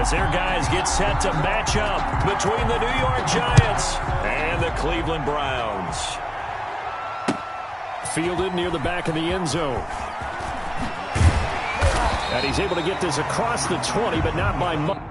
As their guys get set to match up between the New York Giants and the Cleveland Browns. Fielded near the back of the end zone. And he's able to get this across the 20, but not by much.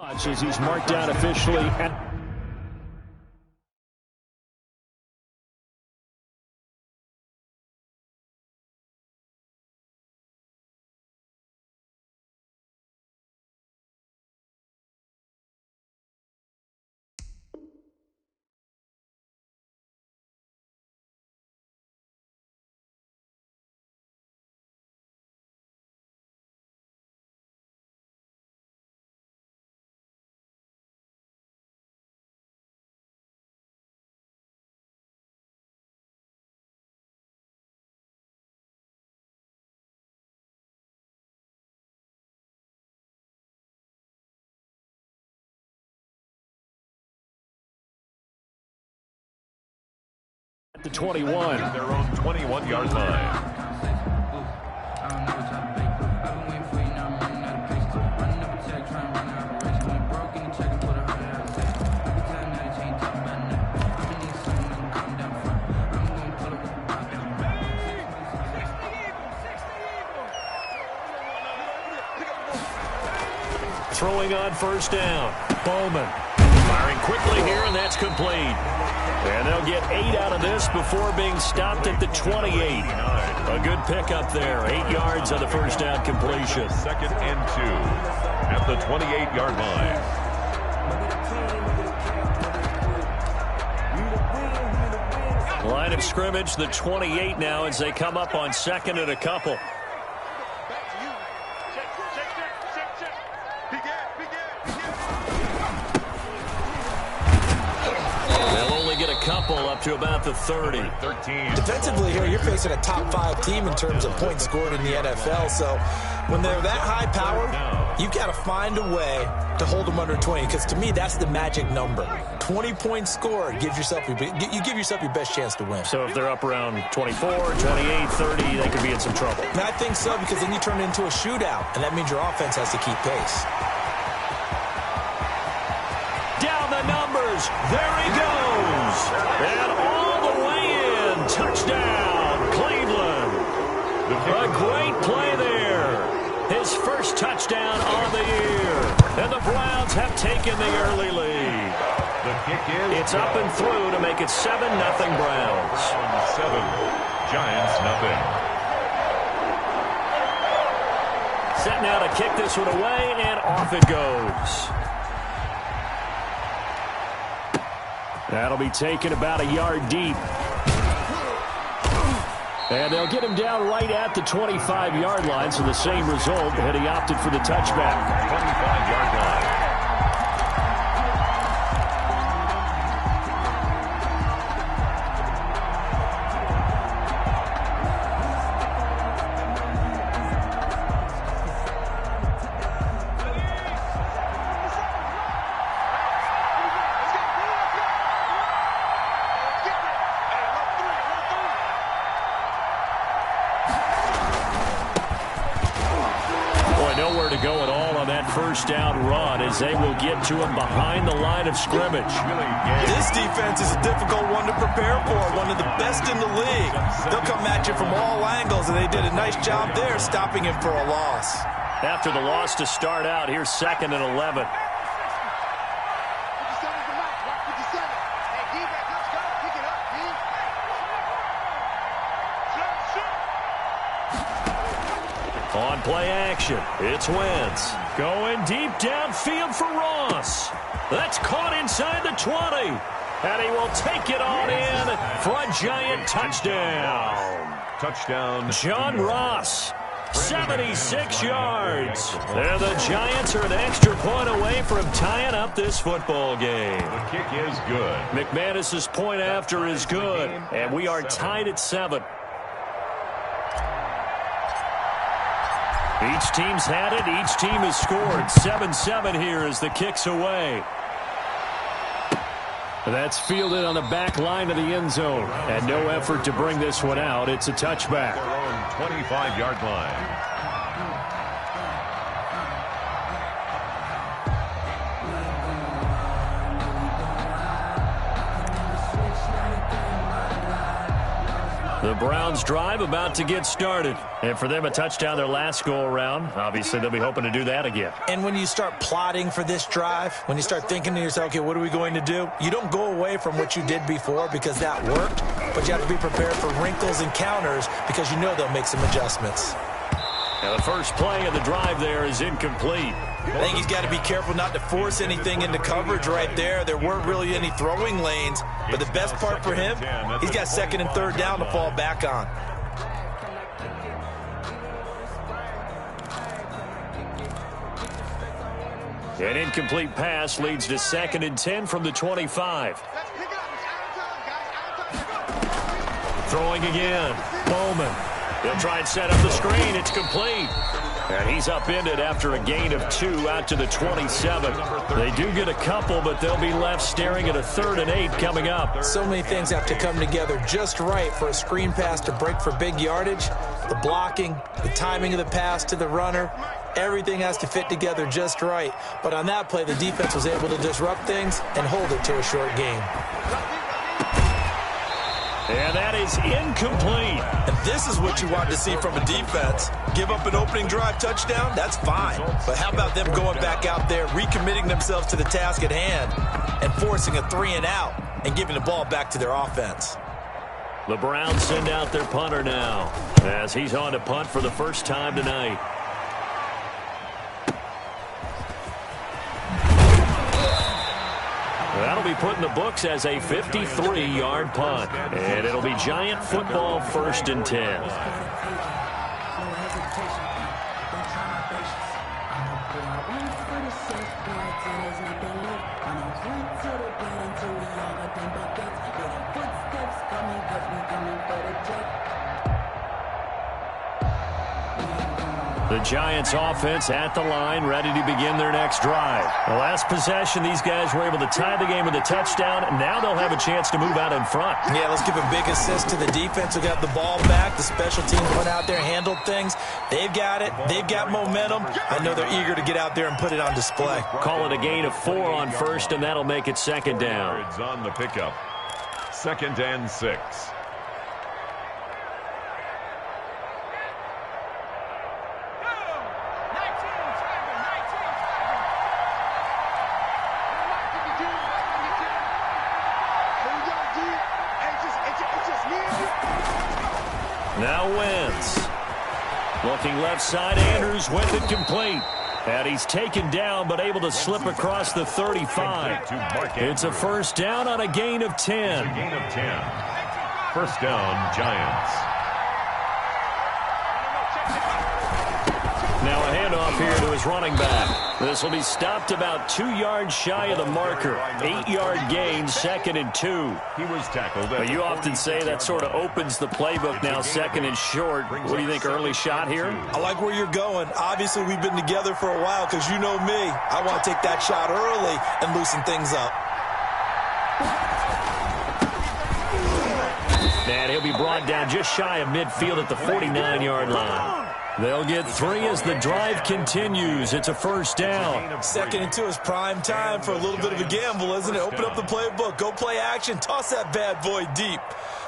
As he's marked out officially. The 21. Their own 21-yard line. Throwing on first down. Bowman firing quickly here, and that's complete. And they'll get 8 out of this before being stopped at the 28. A good pickup there. 8 yards on the first down completion. 2nd and 2 at the 28-yard line. Line of scrimmage, the 28 now as they come up on 2nd and a couple. Couple up to about the 30. 13. Defensively here, you're facing a top 5 team in terms of points scored in the NFL. So when they're that high powered, you've got to find a way to hold them under 20. Because to me, that's the magic number. 20 points scored gives yourself you give yourself your best chance to win. So if they're up around 24, 28, 30, they could be in some trouble. And I think so, because then you turn it into a shootout, and that means your offense has to keep pace. Down the numbers. There he goes. And all the way in. Touchdown, Cleveland. A great play there. His first touchdown on the year. And the Browns have taken the early lead. The kick is It's up and through to make it 7-0 Browns. 7, Giants nothing. Set now to kick this one away, and off it goes. That'll be taken about a yard deep. And they'll get him down right at the 25-yard line, so the same result, and he opted for the touchback. 25-yard line. Nowhere to go at all on that first down run as they will get to him behind the line of scrimmage. This defense is a difficult one to prepare for, one of the best in the league. They'll come at you from all angles, and they did a nice job there stopping him for a loss. After the loss to start out, here's 2nd and 11. On play action, it's Wentz. Going deep downfield for Ross. That's caught inside the 20. And he will take it on in for a giant touchdown. Touchdown. John Ross, 76 yards. And the Giants are an extra point away from tying up this football game. The kick is good. McManus's point after is good. And we are tied at 7. Each team's had it. Each team has scored. 7-7 here as the kick's away. That's fielded on the back line of the end zone. And no effort to bring this one out. It's a touchback. Their own 25-yard line. The Browns drive about to get started. And for them, a touchdown their last go-around. Obviously, they'll be hoping to do that again. And when you start plotting for this drive, when you start thinking to yourself, okay, what are we going to do? You don't go away from what you did before because that worked, but you have to be prepared for wrinkles and counters because you know they'll make some adjustments. Now, the first play of the drive there is incomplete. I think he's got to be careful not to force anything into coverage right there. There weren't really any throwing lanes, but the best part for him, he's got 2nd and 3rd down to fall back on. An incomplete pass leads to 2nd and 10 from the 25. Throwing again. Bowman. He'll try and set up the screen. It's complete. And he's upended after a gain of 2 out to the 27. They do get a couple, but they'll be left staring at a 3rd and 8 coming up. So many things have to come together just right for a screen pass to break for big yardage. The blocking, the timing of the pass to the runner, everything has to fit together just right. But on that play, the defense was able to disrupt things and hold it to a short game. And that is incomplete. And this is what you want to see from a defense. Give up an opening drive touchdown, that's fine. But how about them going back out there, recommitting themselves to the task at hand, and forcing a 3 and out, and giving the ball back to their offense. The Browns send out their punter now, as he's on to punt for the first time tonight. That'll be put in the books as a 53-yard punt. And it'll be Giant football 1st and 10. The Giants offense at the line, ready to begin their next drive. The last possession, these guys were able to tie the game with a touchdown. Now they'll have a chance to move out in front. Yeah, let's give a big assist to the defense who got the ball back. The special teams went out there, handled things. They've got it. They've got momentum. I know they're eager to get out there and put it on display. Call it a gain of 4 on 1st, and that'll make it 2nd down. It's on the pickup. 2nd and 6. Now Wentz. Looking left side, Andrews with it complete. And he's taken down, but able to slip across the 35. It's a 1st down on a gain of 10. Gain of 10. 1st down, Giants. handoff here to his running back. This will be stopped about 2 yards shy of the marker. 8-yard gain, 2nd and 2. He was tackled. But you often say that sort of opens the playbook now, 2nd and short. What do you think, early shot here? I like where you're going. Obviously, we've been together for a while because you know me. I want to take that shot early and loosen things up. And he'll be brought down just shy of midfield at the 49-yard line. They'll get 3 as the drive continues. It's a first down. 2nd and 2 is prime time for a little bit of a gamble, isn't it? Open up the playbook, go play action, toss that bad boy deep.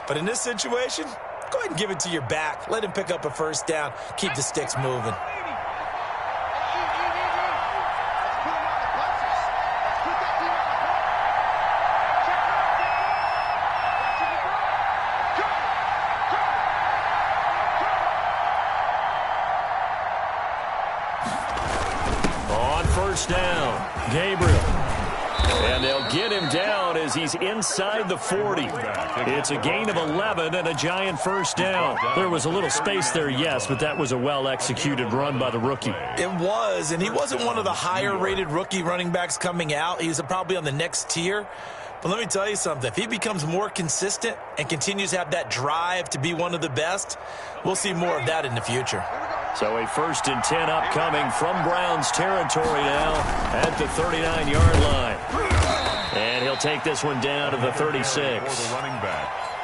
But in this situation, go ahead and give it to your back. Let him pick up a first down. Keep the sticks moving. Down, Gabriel. And they'll get him down as he's inside the 40. It's a gain of 11 and a giant first down. There was a little space there, yes, but that was a well-executed run by the rookie. It was, and he wasn't one of the higher-rated rookie running backs coming out. He's probably on the next tier. But let me tell you something. If he becomes more consistent and continues to have that drive to be one of the best, we'll see more of that in the future. So a 1st and 10 upcoming from Browns territory now at the 39-yard line. And he'll take this one down to the 36.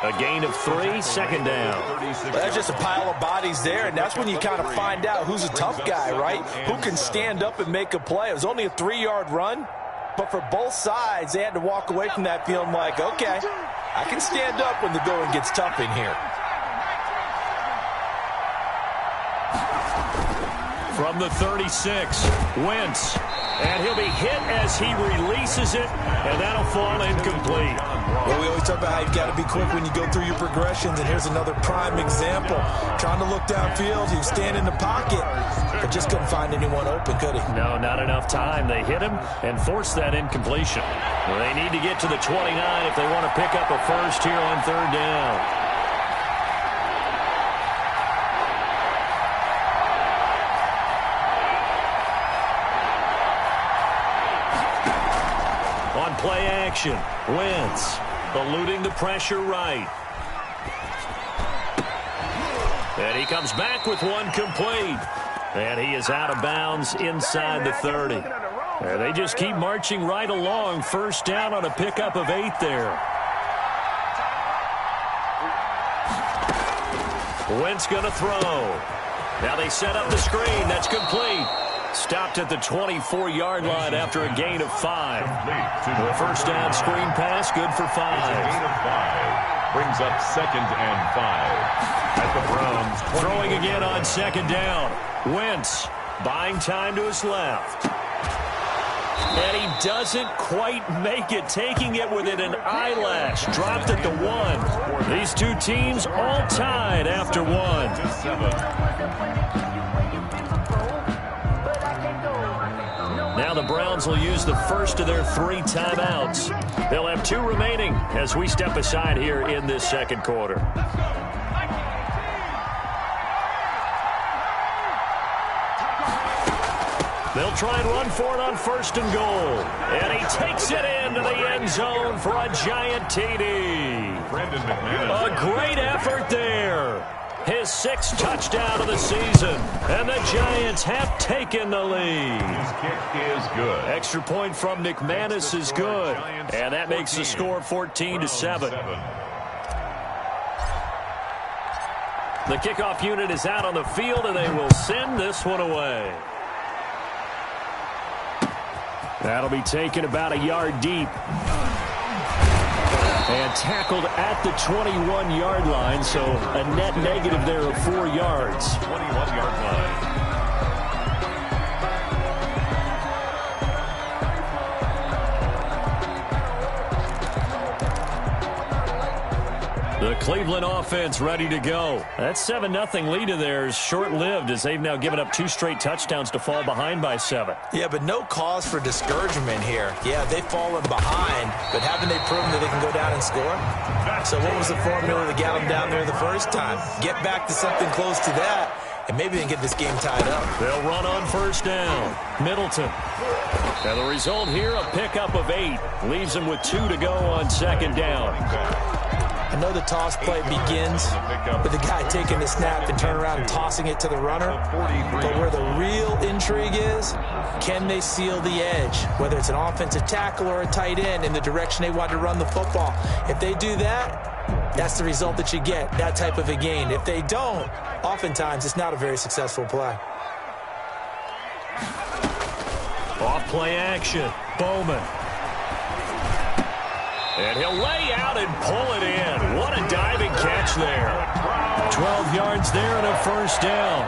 A gain of 3, 2nd down. That's just a pile of bodies there, and that's when you kind of find out who's a tough guy, right? Who can stand up and make a play. It was only a 3-yard run, but for both sides, they had to walk away from that feeling like, okay, I can stand up when the going gets tough in here. From the 36, Wentz. And he'll be hit as he releases it, and that'll fall incomplete. Well, we always talk about how you've got to be quick when you go through your progressions, and here's another prime example. Trying to look downfield, he was standing in the pocket, but just couldn't find anyone open, could he? No, not enough time. They hit him and forced that incompletion. Well, they need to get to the 29 if they want to pick up a first here on 3rd down. Play action. Wentz eluding the pressure right. And he comes back with one complete. And he is out of bounds inside the 30. And they just keep marching right along. First down on a pickup of 8 there. Wentz going to throw. Now they set up the screen. That's complete. Stopped at the 24-yard line after a gain of 5. The first down screen pass, good for 5. Gain of 5 brings up 2nd and 5 at the Browns. Throwing again on 2nd down. Wentz buying time to his left. And he doesn't quite make it, taking it within an eyelash. Dropped at the 1. These two teams all tied after 1. Now the Browns will use the first of their 3 timeouts. They'll have 2 remaining as we step aside here in this 2nd quarter. They'll try and run for it on 1st and goal. And he takes it into the end zone for a giant TD. A great effort there. His 6th touchdown of the season. And the Giants have taken the lead. His kick is good. Extra point from McManus is good. And that makes the score 14-7. The kickoff unit is out on the field, and they will send this one away. That'll be taken about a yard deep. And tackled at the 21-yard line, so a net negative there of 4 yards. 21-yard line. The Cleveland offense ready to go. That 7-0 lead of theirs short-lived as they've now given up 2 straight touchdowns to fall behind by 7. Yeah, but no cause for discouragement here. Yeah, they've fallen behind, but haven't they proven that they can go down and score? So what was the formula that got them down there the first time? Get back to something close to that, and maybe they can get this game tied up. They'll run on first down. Middleton. And the result here, a pickup of 8. Leaves them with 2 to go on second down. I know the toss play begins with the guy taking the snap and turning around and tossing it to the runner. But where the real intrigue is, can they seal the edge? Whether it's an offensive tackle or a tight end in the direction they want to run the football. If they do that, that's the result that you get, that type of a gain. If they don't, oftentimes it's not a very successful play. Off play action. Bowman. And he'll lay out and pull it in. What a diving catch there. 12 yards there and a first down.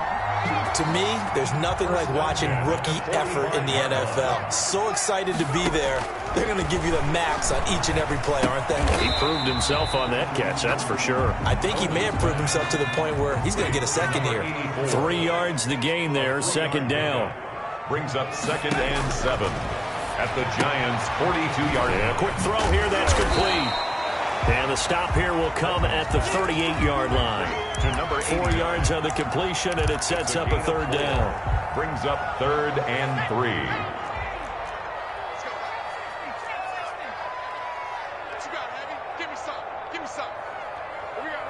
To me, there's nothing like watching rookie effort in the NFL. So excited to be there. They're going to give you the max on each and every play, aren't they? He proved himself on that catch, that's for sure. I think he may have proved himself to the point where he's going to get a second here. 3 yards the gain there, second down. Brings up 2nd and 7 at the Giants' 42-yard line. A quick throw here, that's complete. And the stop here will come at the 38-yard line. To number 4 yards on the completion, and it sets up a third down. Brings up 3rd and 3. What you got, Heavy? Give me some. Give me some. What we got?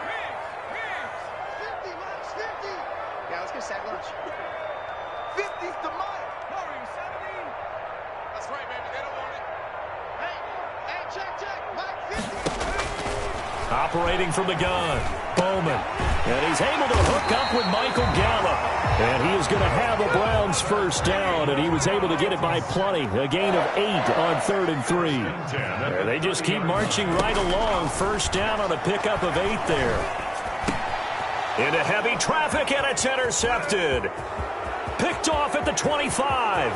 Hands. 50, lunch, 50. Yeah, let's get a sack lunch. 50's the money. Hurry, 70. That's right, baby. They don't want it. Hey, check. Mike, 50. Operating from the gun, Bowman. And he's able to hook up with Michael Gallup. And he is going to have a Browns first down, and he was able to get it by plenty. A gain of 8 on 3rd and 3. And they just keep marching right along. First down on a pickup of 8 there. Into heavy traffic, and it's intercepted. Picked off at the 25.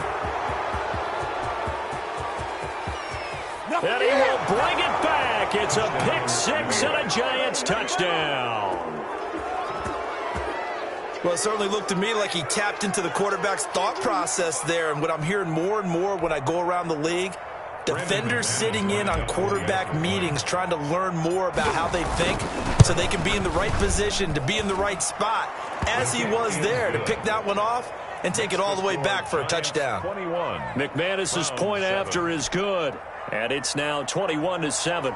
And he will bring it back. It's a pick 6 and a Giants touchdown. Well, it certainly looked to me like he tapped into the quarterback's thought process there. And what I'm hearing more and more when I go around the league, defenders sitting in on quarterback meetings trying to learn more about how they think so they can be in the right position, to be in the right spot, as he was there to pick that one off and take it all the way back for a touchdown. 21. McManus's point after is good. And it's now 21-7.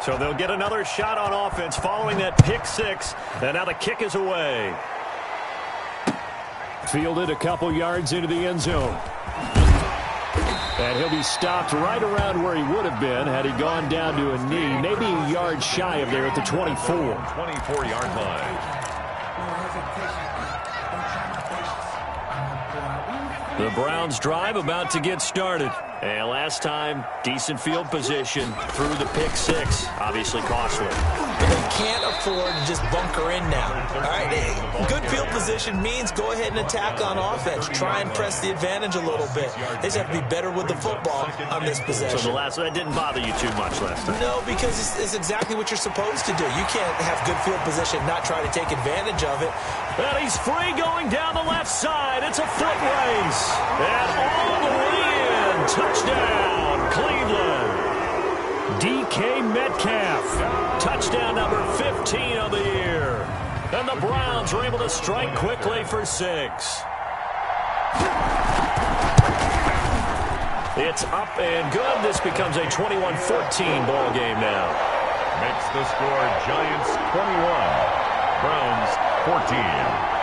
So they'll get another shot on offense following that pick 6. And now the kick is away. Fielded a couple yards into the end zone. And he'll be stopped right around where he would have been had he gone down to a knee, maybe a yard shy of there at the 24. 24-yard line. The Browns drive about to get started. And last time, decent field position through the pick 6. Obviously costly. But they can't afford to just bunker in now. All right, good field position means go ahead and attack on offense. Try and press the advantage a little bit. They just have to be better with the football on this possession. So that didn't bother you too much last time? No, because it's exactly what you're supposed to do. You can't have good field position, not try to take advantage of it. And he's free going down the left side. It's a foot race. And all the way in. Touchdown, Cleveland. DK Metcalf. Touchdown number 15 of the year. And the Browns are able to strike quickly for 6. It's up and good. This becomes a 21-14 ball game now. Makes the score Giants 21, Browns 14.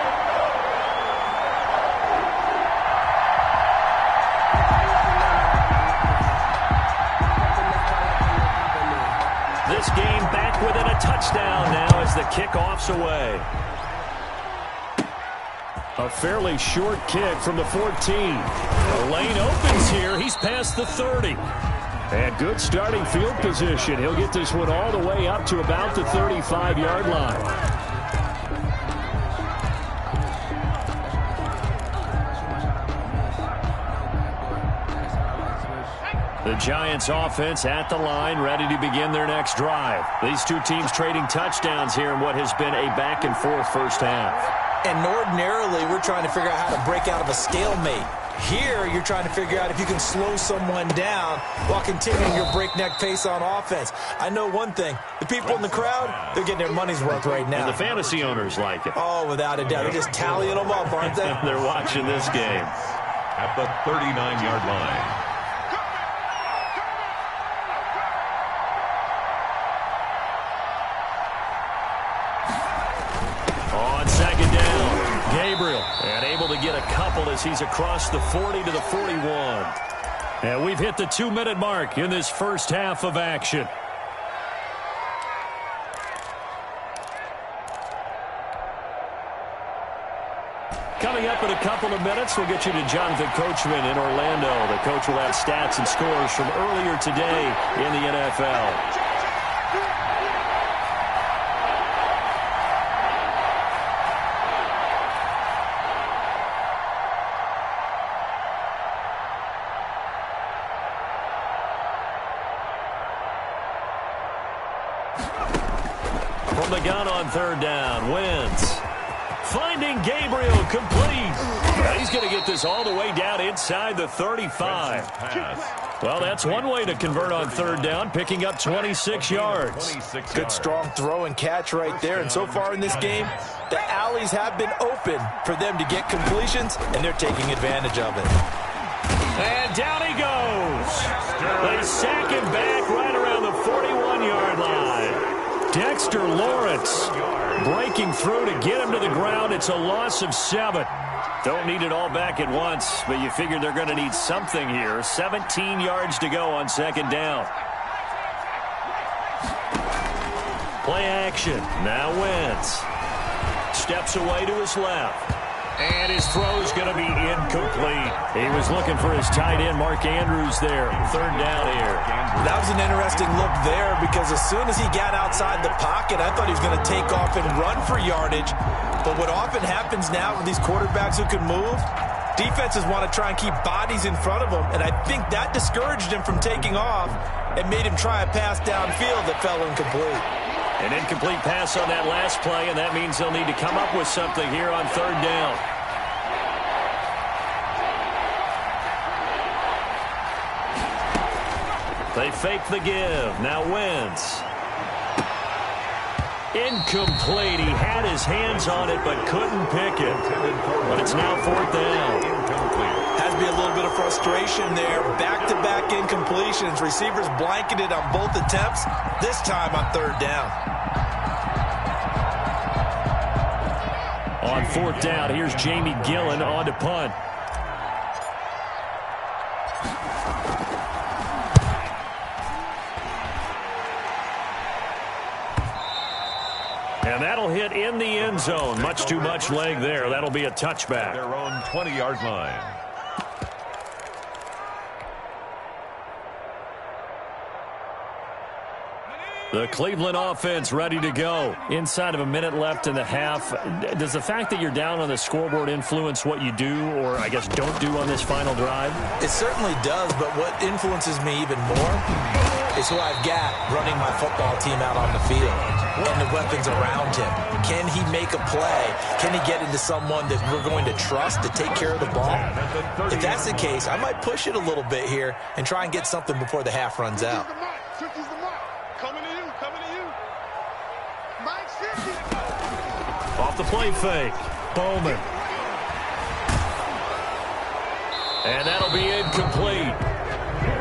This game back within a touchdown now as the kickoff's away. A fairly short kick from the 14. The lane opens here. He's past the 30. And good starting field position. He'll get this one all the way up to about the 35-yard line. The Giants offense at the line, ready to begin their next drive. These two teams trading touchdowns here in what has been a back-and-forth first half. And ordinarily, we're trying to figure out how to break out of a stalemate. Here, you're trying to figure out if you can slow someone down while continuing your breakneck pace on offense. I know one thing. The people in the crowd, they're getting their money's worth right now. And the fantasy owners like it. Oh, without a doubt. They're just tallying them up, aren't they? They're watching this game. At the 39-yard line. On second down, Gabriel. And able to get a couple as he's across the 40 to the 41. And we've hit the 2-minute mark in this first half of action. Coming up in a couple of minutes, we'll get you to Jonathan Coachman in Orlando. The coach will have stats and scores from earlier today in the NFL. From the gun on third down, Wentz. Finding Gabriel complete. Now he's going to get this all the way down inside the 35. Well, that's one way to convert on third down, picking up 26 yards. Good strong throw and catch right there. And so far in this game, the alleys have been open for them to get completions, and they're taking advantage of it. And down he goes. They sack him back right around the 41-yard line. Dexter Lawrence breaking through to get him to the ground. It's a loss of 7. Don't need it all back at once, but you figure they're going to need something here. 17 yards to go on second down. Play action. Now Wentz. Steps away to his left. And his throw's going to be incomplete. He was looking for his tight end, Mark Andrews, there. Third down here. That was an interesting look there because as soon as he got outside the pocket, I thought he was going to take off and run for yardage. But what often happens now with these quarterbacks who can move, defenses want to try and keep bodies in front of them. And I think that discouraged him from taking off and made him try a pass downfield that fell incomplete. An incomplete pass on that last play, and that means they'll need to come up with something here on third down. They fake the give. Now Wentz. Incomplete. He had his hands on it but couldn't pick it. But it's now fourth down. Has to be a little bit of frustration there. Back-to-back incompletions. Receivers blanketed on both attempts. This time on third down. On fourth down, here's Jamie Gillen on to punt. And that'll hit in the end zone. Much too much leg there. That'll be a touchback. Their own 20-yard line. The Cleveland offense ready to go. Inside of a minute left in the half. Does the fact that you're down on the scoreboard influence what you do, or I guess don't do on this final drive? It certainly does, but what influences me even more is who I've got running my football team out on the field and the weapons around him. Can he make a play? Can he get into someone that we're going to trust to take care of the ball? If that's the case, I might push it a little bit here and try and get something before the half runs out. Off the play fake. Bowman. And that'll be incomplete.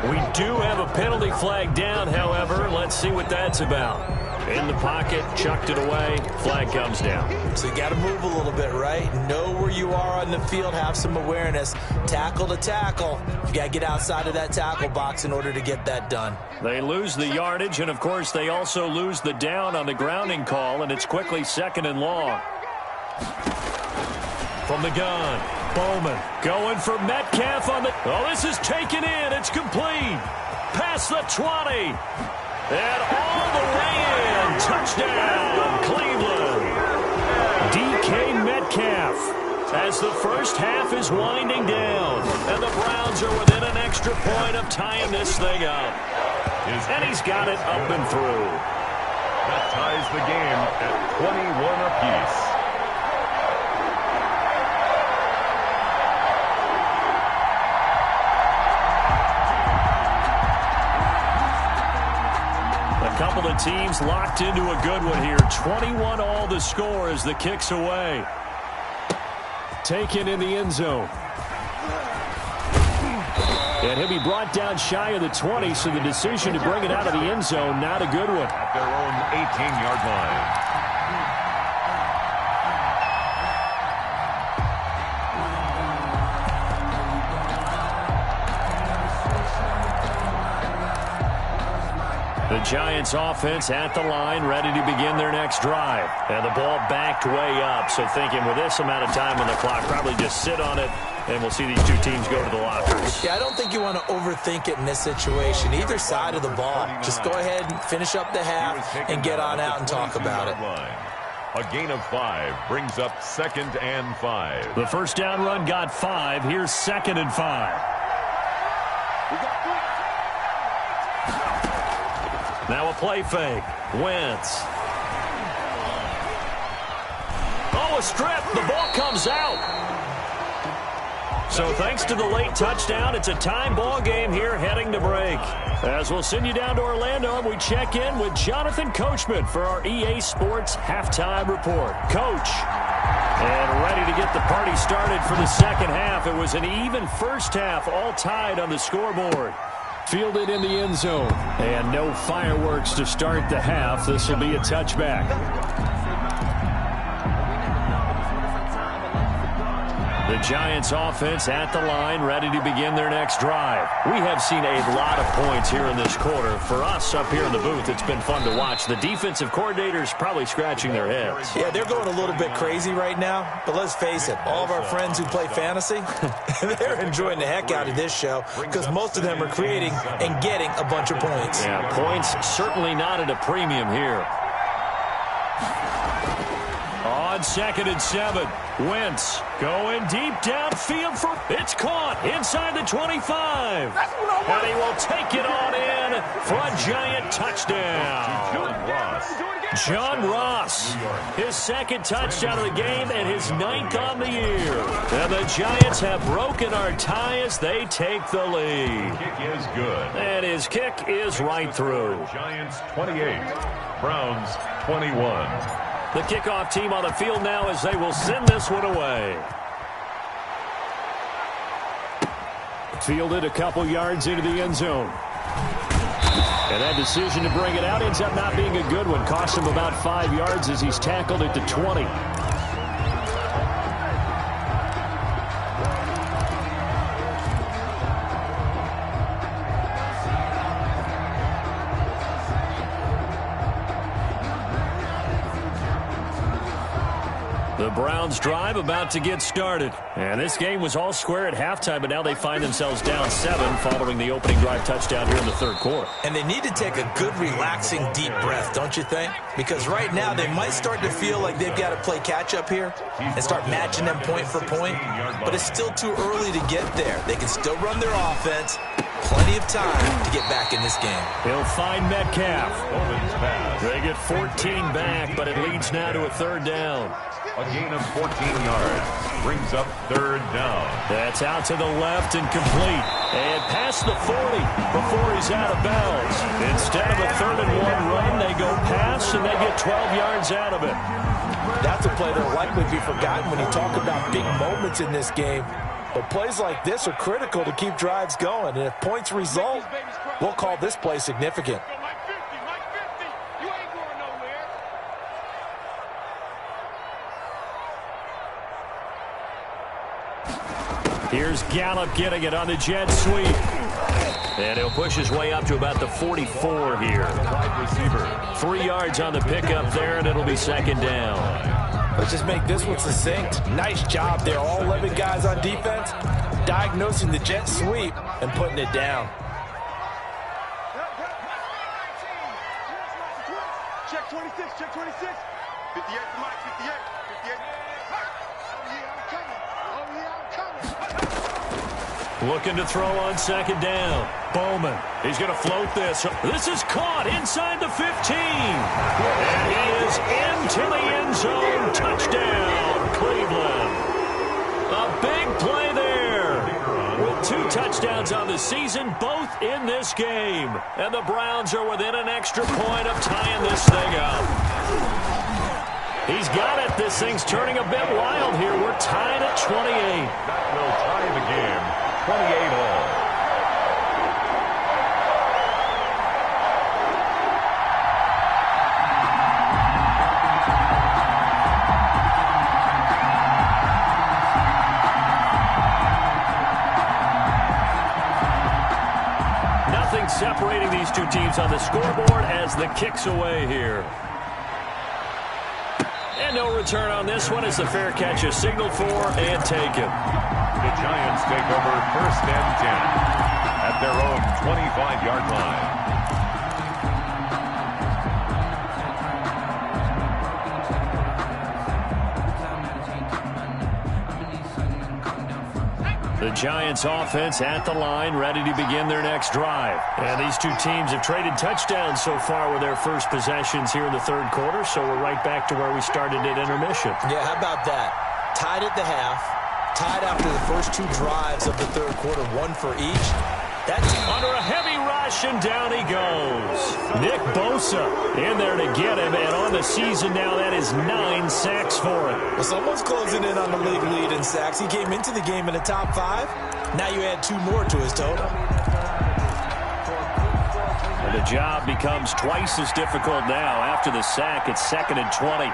We do have a penalty flag down, however. Let's see what that's about. In the pocket, chucked it away. Flag comes down. So you got to move a little bit, right? Know where you are on the field. Have some awareness. Tackle to tackle. You got to get outside of that tackle box in order to get that done. They lose the yardage, and, of course, they also lose the down on the grounding call, and it's quickly second and long. From the gun, Bowman going for Metcalf on the... Oh, this is taken in. It's complete. Past the 20. And all the way in. Touchdown, Cleveland. DK Metcalf as the first half is winding down. And the Browns are within an extra point of tying this thing up. And he's got it up and through. That ties the game at 21 apiece. A couple of teams locked into a good one here. 21 all the score as the kick's away. Taken in the end zone. And he'll be brought down shy of the 20, so the decision to bring it out of the end zone, not a good one. At their own 18-yard line. The Giants offense at the line, ready to begin their next drive. And the ball backed way up, so thinking with this amount of time on the clock, probably just sit on it, and we'll see these two teams go to the lockers. Yeah, I don't think you want to overthink it in this situation. Either side of the ball. Just go ahead and finish up the half and get on out and talk about it. A gain of 5 brings up 2nd and 5. The first down run got 5. Here's 2nd and 5. Now a play fake. Wentz. Oh, a strip. The ball comes out. So thanks to the late touchdown, it's a time ball game here heading to break. As we'll send you down to Orlando, and we check in with Jonathan Coachman for our EA Sports Halftime Report. Coach, and ready to get the party started for the second half. It was an even first half, all tied on the scoreboard. Fielded in the end zone. And no fireworks to start the half. This will be a touchback. The Giants offense at the line, ready to begin their next drive. We have seen a lot of points here in this quarter. For us up here in the booth, it's been fun to watch. The defensive coordinators probably scratching their heads. Yeah, they're going a little bit crazy right now. But let's face it, all of our friends who play fantasy, they're enjoying the heck out of this show because most of them are creating and getting a bunch of points. Yeah, points certainly not at a premium here. On 2nd and 7, Wentz going deep downfield for it's caught inside the 25. And he will take it on in for a Giant touchdown. John Ross, his 2nd touchdown of the game and his 9th on the year. And the Giants have broken our tie as they take the lead. Kick is good. And his kick is right through. Giants 28, Browns 21. The kickoff team on the field now as they will send this one away. Fielded a couple yards into the end zone. And that decision to bring it out ends up not being a good one. Cost him about 5 yards as he's tackled at the 20. The Browns drive about to get started. And this game was all square at halftime, but now they find themselves down 7 following the opening drive touchdown here in the third quarter. And they need to take a good, relaxing, deep breath, don't you think? Because right now they might start to feel like they've got to play catch-up here and start matching them point for point. But it's still too early to get there. They can still run their offense. Plenty of time to get back in this game. He'll find Metcalf. They get 14 back, but it leads now to a third down. A gain of 14 yards brings up 3rd down. That's out to the left and complete. And past the 40 before he's out of bounds. Instead of a 3rd and 1 run, they go pass and they get 12 yards out of it. That's a play that'll likely be forgotten when you talk about big moments in this game. But plays like this are critical to keep drives going. And if points result, we'll call this play significant. Here's Gallup getting it on the jet sweep. And he'll push his way up to about the 44 here. Wide receiver. 3 yards on the pickup there, and it'll be 2nd down. Let's just make this one succinct. Nice job there, all 11 guys on defense, diagnosing the jet sweep and putting it down. Check 26, check 26. 58 to Mike, 58, 58. Looking to throw on 2nd down. Bowman, he's going to float this. This is caught inside the 15. And he is into the end zone. Touchdown, Cleveland. A big play there. With 2 touchdowns. touchdowns on the season, both in this game. And the Browns are within an extra point of tying this thing up. He's got it. This thing's turning a bit wild here. We're tied at 28. That will tie the game, 28 all. Separating these two teams on the scoreboard as the kick's away here. And no return on this one as the fair catch is signaled for and taken. The Giants take over 1st and 10 at their own 25-yard line. The Giants offense at the line, ready to begin their next drive. And these two teams have traded touchdowns so far with their first possessions here in the third quarter, so we're right back to where we started at intermission. Yeah, how about that? Tied at the half, tied after the first two drives of the third quarter, one for each. That's under a heavy rush, and down he goes. Nick Bosa in there to get him, and on the season now, that is 9 sacks for him. Well, someone's closing in on the league lead in sacks. He came into the game in the top 5. Now you add 2 more to his total. And the job becomes twice as difficult now. After the sack, it's 2nd and 20.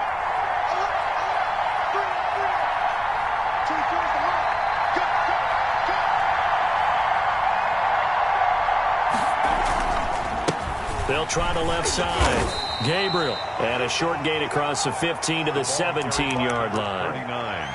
They'll try the left side. Gabriel. And a short gain across the 15 to the 17-yard line. 39.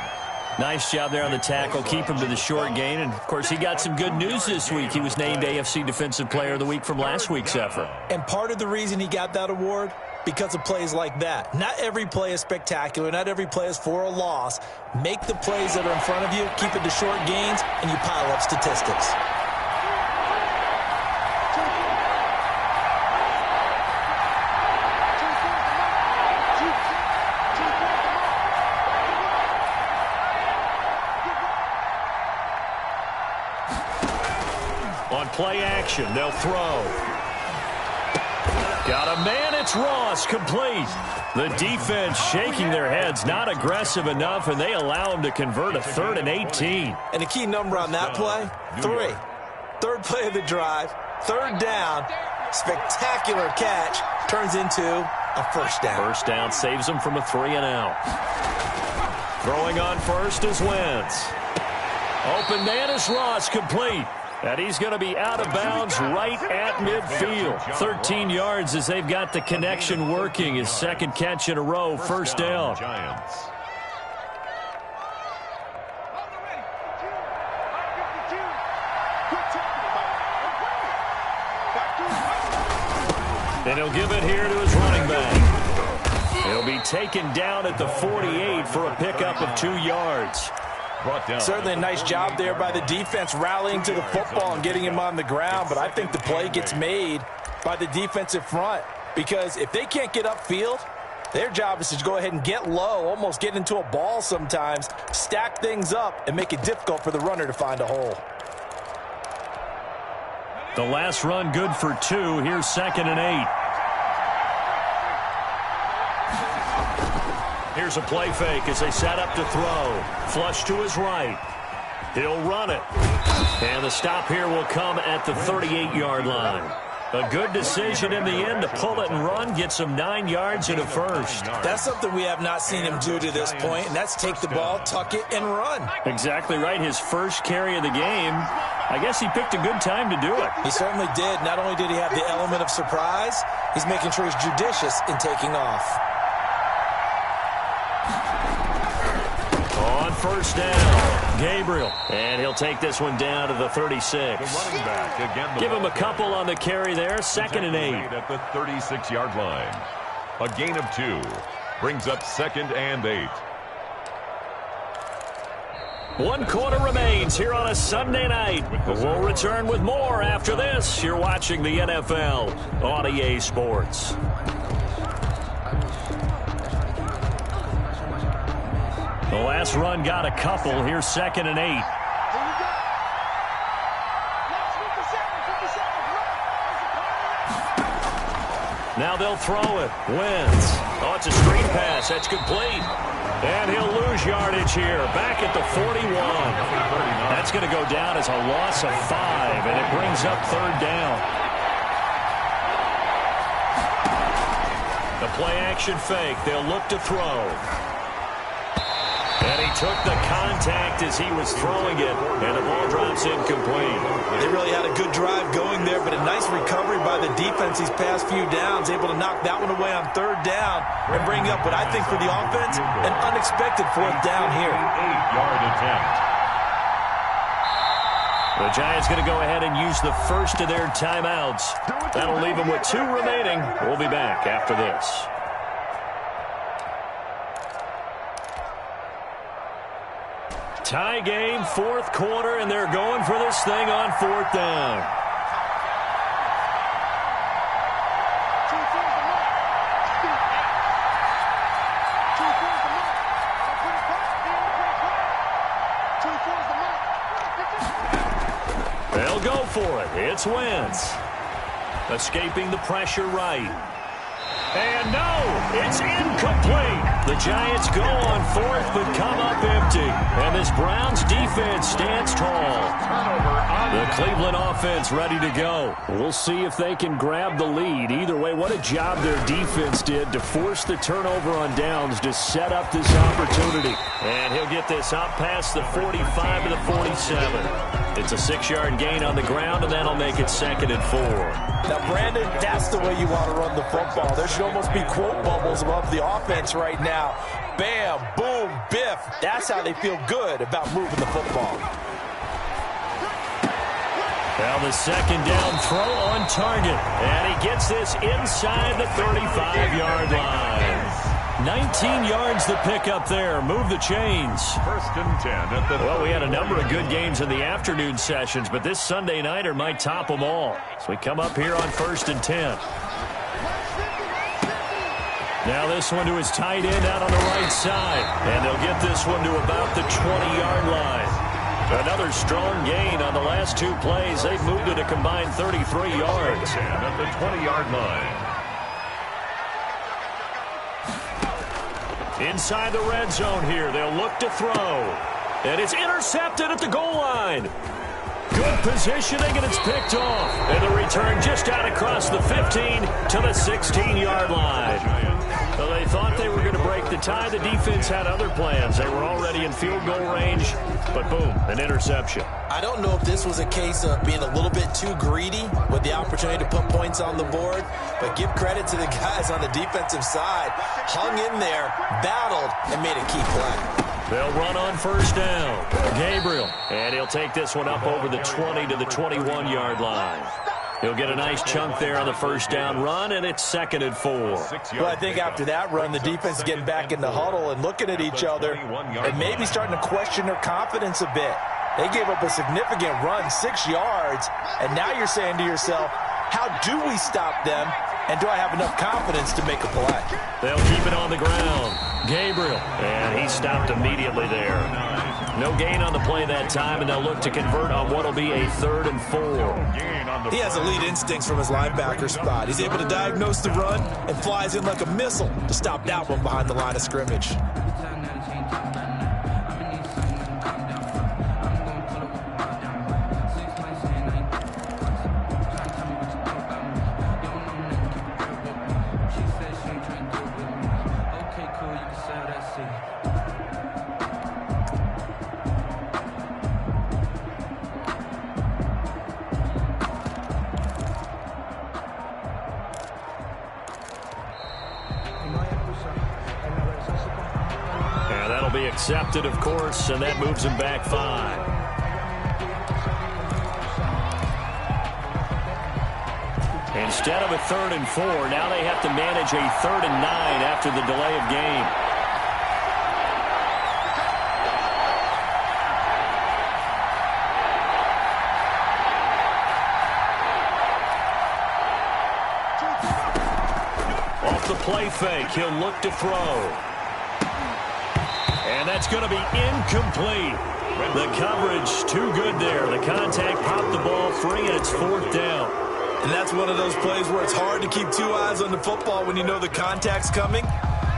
Nice job there on the tackle. Keep him to the short gain. And, of course, he got some good news this week. He was named AFC Defensive Player of the Week from last week's effort. And part of the reason he got that award, because of plays like that. Not every play is spectacular. Not every play is for a loss. Make the plays that are in front of you, keep it to short gains, and you pile up statistics. On play action, they'll throw. Got a man, it's Ross, complete. The defense shaking their heads, not aggressive enough, and they allow him to convert a 3rd and 18. And the key number on that play, 3. Third play of the drive, 3rd down, spectacular catch, turns into a 1st down. 1st down saves them from a 3 and out. Throwing on first is Wentz. Open man is Ross, complete. And he's going to be out of bounds right at midfield. 13 yards as they've got the connection working. His 2nd catch in a row, 1st down. Giants. And he'll give it here to his running back. He'll be taken down at the 48 for a pickup of 2 yards. Certainly a nice job there by the defense rallying to the football and getting him on the ground, but I think the play gets made by the defensive front because if they can't get upfield, their job is to go ahead and get low, almost get into a ball sometimes, stack things up, and make it difficult for the runner to find a hole. The last run good for 2. Here's 2nd and 8. Here's a play fake as they set up to throw. Flush to his right. He'll run it. And the stop here will come at the 38-yard line. A good decision in the end to pull it and run. Gets him 9 yards and a 1st. That's something we have not seen him do to this point, and that's take the ball, tuck it, and run. Exactly right. His first carry of the game. I guess he picked a good time to do it. He certainly did. Not only did he have the element of surprise, he's making sure he's judicious in taking off. On 1st down, Gabriel. And he'll take this one down to the 36. The running back again. Give him a couple on the carry there. 2nd and 8. At the 36-yard line. A gain of 2. Brings up 2nd and 8. 1 quarter remains here on a Sunday night. We'll return with more after this. You're watching the NFL on EA Sports. The last run got a couple. Here's 2nd and 8. Now they'll throw it. Wentz. Oh, it's a screen pass. That's complete. And he'll lose yardage here. Back at the 41. That's going to go down as a loss of 5, and it brings up 3rd down. The play-action fake. They'll look to throw. And he took the contact as he was throwing it, and the ball drops incomplete. They really had a good drive going there, but a nice recovery by the defense these past few downs, able to knock that one away on 3rd down and bring up what I think for the offense, an unexpected 4th down here. 8-yard attempt. The Giants going to go ahead and use the first of their timeouts. That'll leave them with 2 remaining. We'll be back after this. Tie game, 4th quarter, and they're going for this thing on 4th down. They'll go for it. It's Wentz. Escaping the pressure right. And no, it's incomplete. The Giants go on 4th but come up empty. And this Browns defense stands tall. The Cleveland offense ready to go. We'll see if they can grab the lead. Either way, what a job their defense did to force the turnover on downs to set up this opportunity. And he'll get this up past the 45 to the 47. It's a 6-yard gain on the ground, and that'll make it 2nd and 4. Now, Brandon, that's the way you want to run the football. There should almost be quote bubbles above the offense right now. Bam, boom, biff. That's how they feel good about moving the football. Now the 2nd down throw on target. And he gets this inside the 35-yard line. 19 yards to pick up there. Move the chains. 1st and 10 at the... Well, we had a number of good games in the afternoon sessions, but this Sunday nighter might top them all. So we come up here on 1st and 10. Now this one to his tight end out on the right side. And they'll get this one to about the 20-yard line. Another strong gain on the last 2 plays. They've moved it a combined 33 yards. At the 20-yard line. Inside the red zone here. They'll look to throw. And it's intercepted at the goal line. Good positioning, and it's picked off. And the return just out across the 15 to the 16-yard line. Well, they thought they were going to break the tie. The defense had other plans. They were already in field goal range, but boom, an interception. I don't know if this was a case of being a little bit too greedy with the opportunity to put points on the board, but give credit to the guys on the defensive side. Hung in there, battled, and made a key play. They'll run on 1st down. Gabriel, and he'll take this one up over the 20 to the 21-yard line. He'll get a nice chunk there on the 1st down run, and it's 2nd and 4. Well, I think after that run, the defense is getting back in the huddle and looking at each other and maybe starting to question their confidence a bit. They gave up a significant run, 6 yards, and now you're saying to yourself, how do we stop them, and do I have enough confidence to make a play? They'll keep it on the ground. Gabriel, and he stopped immediately there. No gain on the play that time, and they'll look to convert on what will be a 3rd and 4. He has elite instincts from his linebacker spot. He's able to diagnose the run and flies in like a missile to stop that one behind the line of scrimmage. Accepted, of course, and that moves him back 5. Instead of a 3rd and 4, now they have to manage a 3rd and 9 after the delay of game. Off the play fake, he'll look to throw. And that's going to be incomplete. The coverage too good there. The contact popped the ball free, and it's 4th down. And that's one of those plays where it's hard to keep two eyes on the football when you know the contact's coming,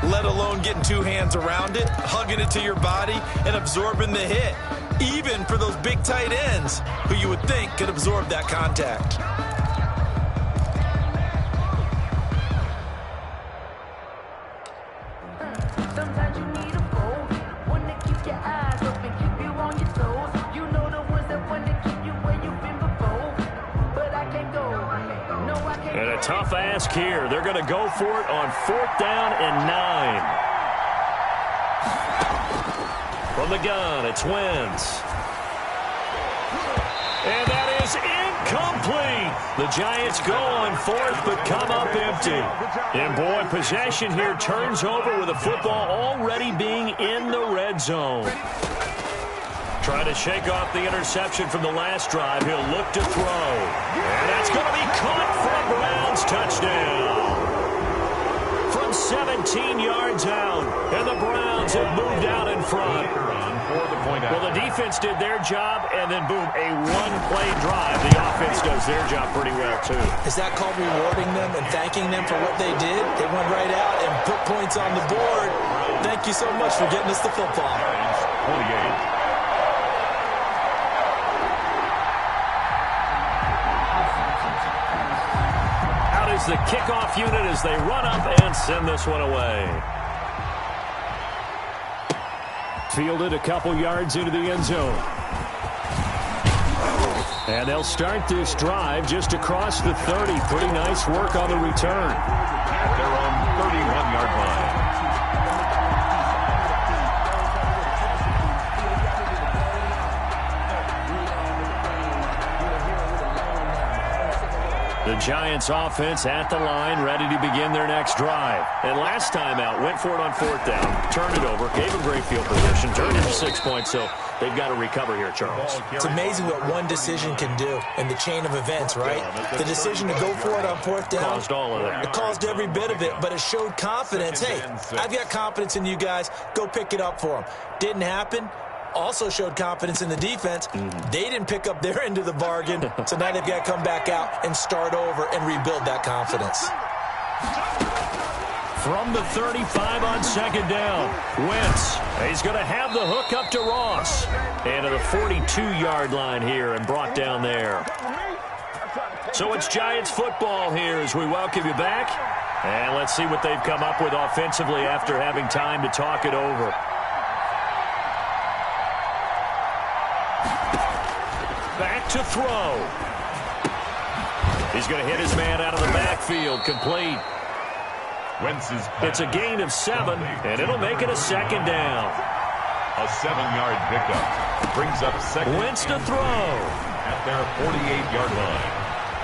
let alone getting two hands around it, hugging it to your body, and absorbing the hit, even for those big tight ends who you would think could absorb that contact. Sometimes you need a fold, one to keep your eyes open, keep you on your toes. You know the ones that want to keep you where you've been before. But I can't go. No, I can't. And a tough ask here. They're going to go for it on 4th down and 9. From the gun, it's Wentz. And that is incomplete. The Giants go on 4th, but come up empty. And boy, possession here turns over with the football already being in the red zone. Trying to shake off the interception from the last drive. He'll look to throw. And that's going to be caught for a Browns touchdown. From 17 yards out. And the Browns have moved out in front. Well, the defense did their job, and then, boom, a one-play drive. The offense does their job pretty well, too. Is that called rewarding them and thanking them for what they did? They went right out and put points on the board. Thank you so much for getting us the football. 28. The kickoff unit as they run up and send this one away. Fielded a couple yards into the end zone. And they'll start this drive just across the 30. Pretty nice work on the return. At their own 31-yard line. The Giants offense at the line, ready to begin their next drive. And last time out, went for it on 4th down, turned it over, gave him great field position, turned into 6 points, so they've got to recover here, Charles. It's amazing what one decision can do in the chain of events, right? The decision to go for it on 4th down. Caused all of that. It caused every bit of it, but it showed confidence. Hey, I've got confidence in you guys. Go pick it up for them. Didn't happen. Also showed confidence in the defense. They didn't pick up their end of the bargain, so now they've got to come back out and start over and rebuild that confidence. From the 35 on 2nd down, Wentz. He's going to have the hook up to Ross. And to the 42-yard line here and brought down there. So it's Giants football here as we welcome you back. And let's see what they've come up with offensively after having time to talk it over. Back to throw. He's going to hit his man out of the backfield. Complete. Wentz is back. It's a gain of 7, and it'll make it a 2nd down. A 7-yard pickup. Brings up 2nd. Wentz to throw. At their 48-yard line.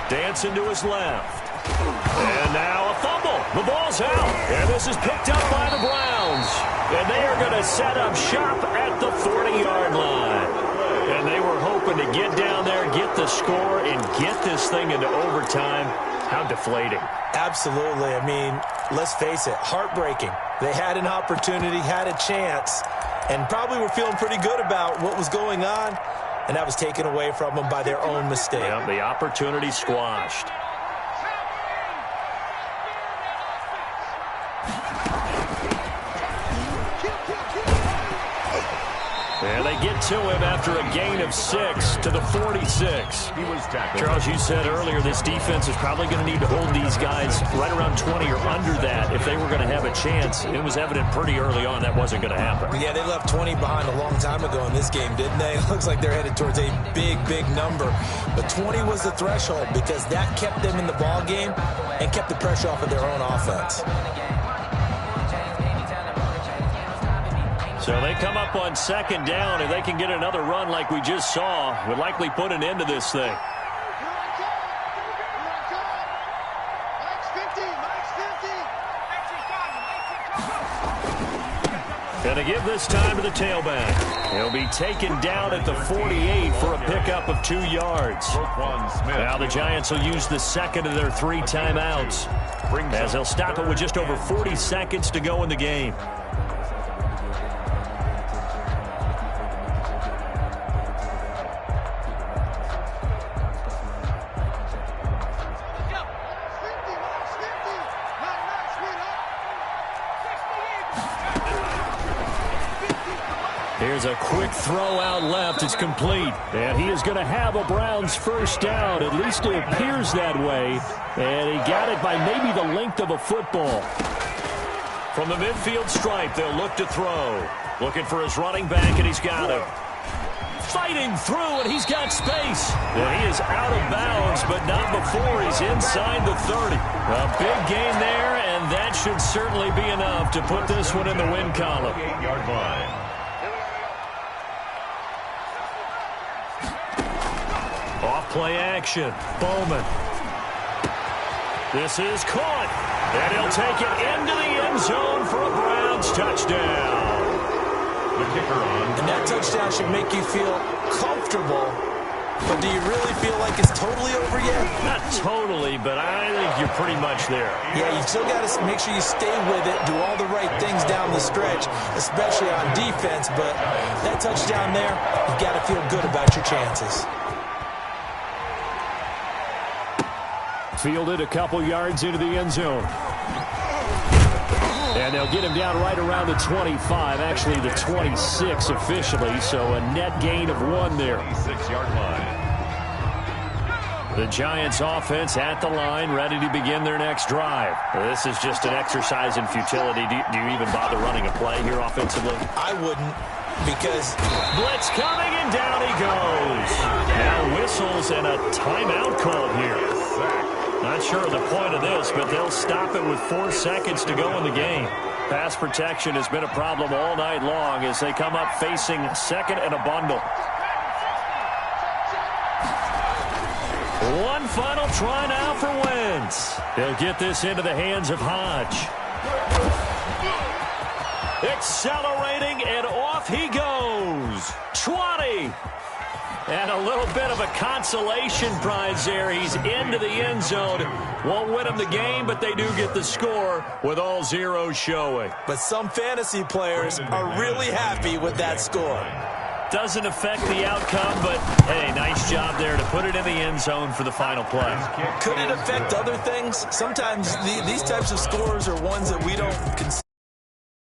Dancing to his left. And now a fumble. The ball's out. And this is picked up by the Browns. And they are going to set up shop at the 40-yard line. And they were hoping to get down there, get the score, and get this thing into overtime. How deflating. Absolutely. I mean, let's face it, heartbreaking. They had an opportunity, had a chance, and probably were feeling pretty good about what was going on, and that was taken away from them by their own mistake. Yeah, the opportunity squashed. And they get to him after a gain of 6 to the 46. He was tackled. Charles, you said earlier this defense is probably going to need to hold these guys right around 20 or under that if they were going to have a chance. It was evident pretty early on that wasn't going to happen. Yeah, they left 20 behind a long time ago in this game, didn't they? It looks like they're headed towards a big, big number. But 20 was the threshold because that kept them in the ball game and kept the pressure off of their own offense. So they come up on 2nd down. If they can get another run like we just saw, would likely put an end to this thing. And to give this time to the tailback. He'll be taken down at the 48 for a pickup of 2 yards. Now the Giants will use the second of their 3 timeouts as they'll stop it with just over 40 seconds to go in the game. Here's a quick throw out left. It's complete. And he is going to have a Browns first down. At least it appears that way. And he got it by maybe the length of a football. From the midfield stripe, they'll look to throw. Looking for his running back, and he's got him. Fighting through, and he's got space. And he is out of bounds, but not before he's inside the 30. A big gain there, and that should certainly be enough to put this one in the win column. 8-yard line. Off play action. Bowman. This is caught. And he'll take it into the end zone for a Browns touchdown. The kicker on. And that touchdown should make you feel comfortable. But do you really feel like it's totally over yet? Not totally, but I think you're pretty much there. Yeah, you've still got to make sure you stay with it, do all the right things down the stretch, especially on defense. But that touchdown there, you've got to feel good about your chances. Fielded a couple yards into the end zone. And they'll get him down right around the 25, actually the 26 officially, so a net gain of 1 there. 6-yard line. The Giants offense at the line, ready to begin their next drive. This is just an exercise in futility. Do you even bother running a play here offensively? I wouldn't, because blitz coming, and down he goes. Now whistles and a timeout called here. Not sure of the point of this, but they'll stop it with 4 seconds to go in the game. Pass protection has been a problem all night long as they come up facing second and a bundle. One final try now for Wentz. He'll get this into the hands of Hodge. Accelerating, and off he goes. 20. And a little bit of a consolation prize there. He's into the end zone. Won't win him the game, but they do get the score with all zeros showing. But some fantasy players are really happy with that score. Doesn't affect the outcome, but, hey, nice job there to put it in the end zone for the final play. Could it affect other things? Sometimes these types of scores are ones that we don't consider.